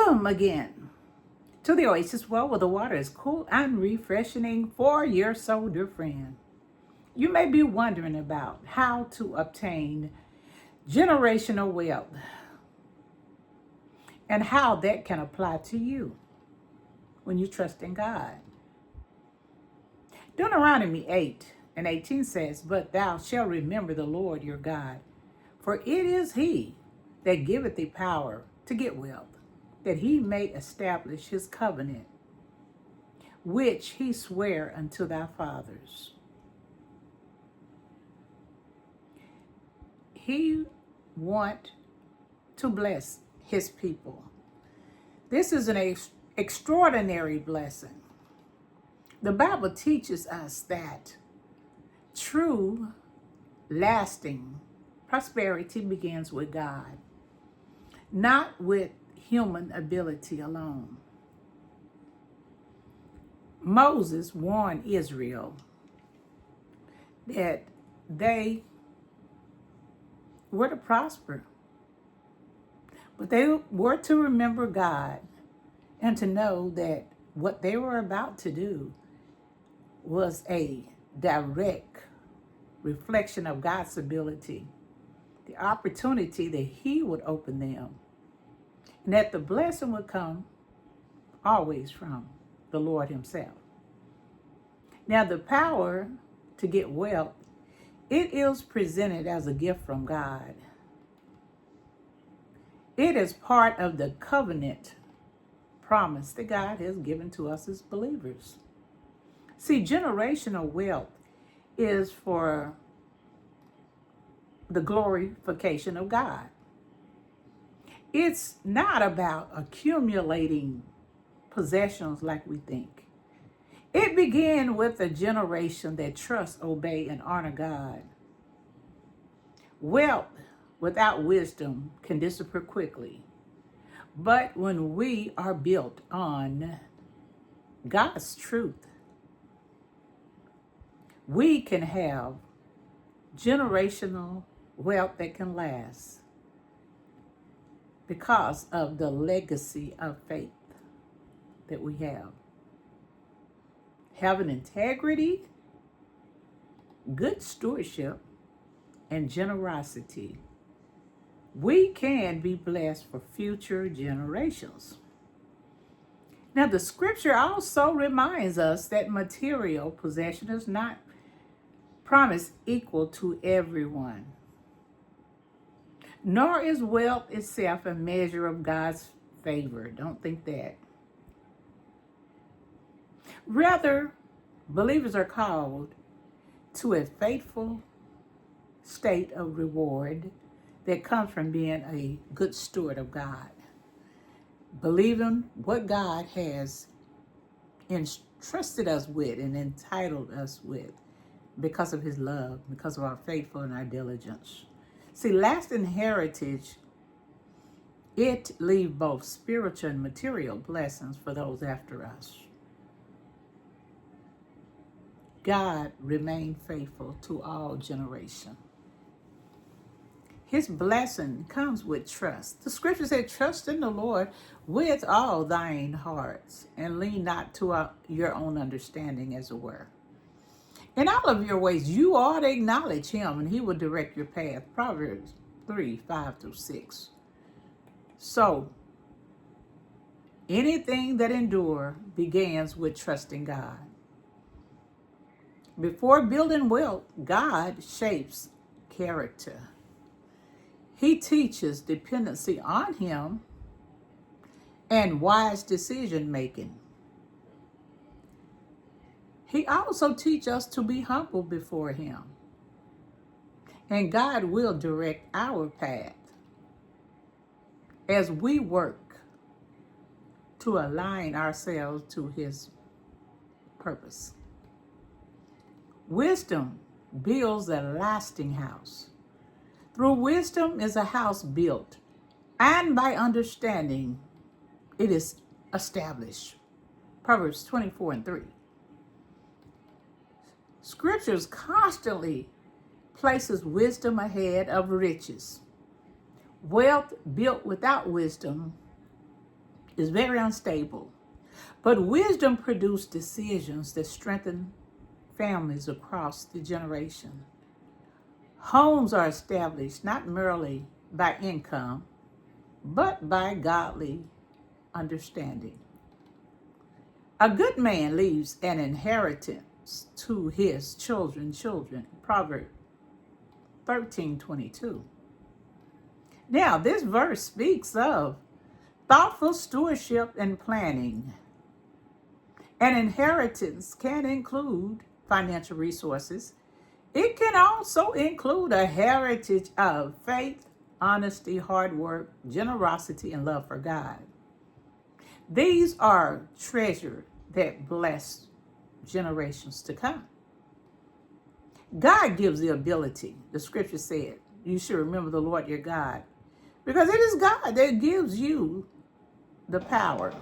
Welcome again to the Oasis Well, where the water is cool and refreshing for your soul, dear friend. You may be wondering about how to obtain generational wealth and how that can apply to you when you trust in God. Deuteronomy 8:18 says, "But thou shalt remember the Lord your God, for it is he that giveth thee power to get wealth, that he may establish his covenant, which he sware unto thy fathers." He want to bless his people. This is an extraordinary blessing. The Bible teaches us that true, lasting prosperity begins with God, not with human ability alone. Moses warned Israel that they were to prosper, but they were to remember God and to know that what they were about to do was a direct reflection of God's ability, the opportunity that he would open them, and that the blessing would come always from the Lord himself. Now, the power to get wealth, it is presented as a gift from God. It is part of the covenant promise that God has given to us as believers. See, generational wealth is for the glorification of God. It's not about accumulating possessions like we think. It began with a generation that trusts, obey, and honor God. Wealth without wisdom can disappear quickly. But when we are built on God's truth, we can have generational wealth that can last because of the legacy of faith that we have. Having integrity, good stewardship, and generosity, we can be blessed for future generations. Now, the scripture also reminds us that material possession is not promised equal to everyone, nor is wealth itself a measure of God's favor. Don't think that. Rather, believers are called to a faithful state of reward that comes from being a good steward of God, believing what God has entrusted us with and entitled us with because of his love, because of our faithful and our diligence. See, lasting heritage, it leaves both spiritual and material blessings for those after us. God remained faithful to all generations. His blessing comes with trust. The scripture said, "Trust in the Lord with all thine hearts, and lean not to your own understanding," as it were. In all of your ways, you ought to acknowledge him, and he will direct your path. Proverbs 3:5-6. So, anything that endures begins with trusting God. Before building wealth, God shapes character. He teaches dependency on him and wise decision making. He also teaches us to be humble before him. And God will direct our path as we work to align ourselves to his purpose. Wisdom builds a lasting house. Through wisdom is a house built, and by understanding it is established. Proverbs 24:3. Scriptures constantly places wisdom ahead of riches. Wealth built without wisdom is very unstable. But wisdom produces decisions that strengthen families across the generation. Homes are established not merely by income, but by godly understanding. A good man leaves an inheritance to his children. Proverbs 13:22. Now, this verse speaks of thoughtful stewardship and planning. An inheritance can include financial resources. It can also include a heritage of faith, honesty, hard work, generosity, and love for God. These are treasures that bless generations to come. God gives the ability. The scripture said, you should remember the Lord your God, because it is God that gives you the power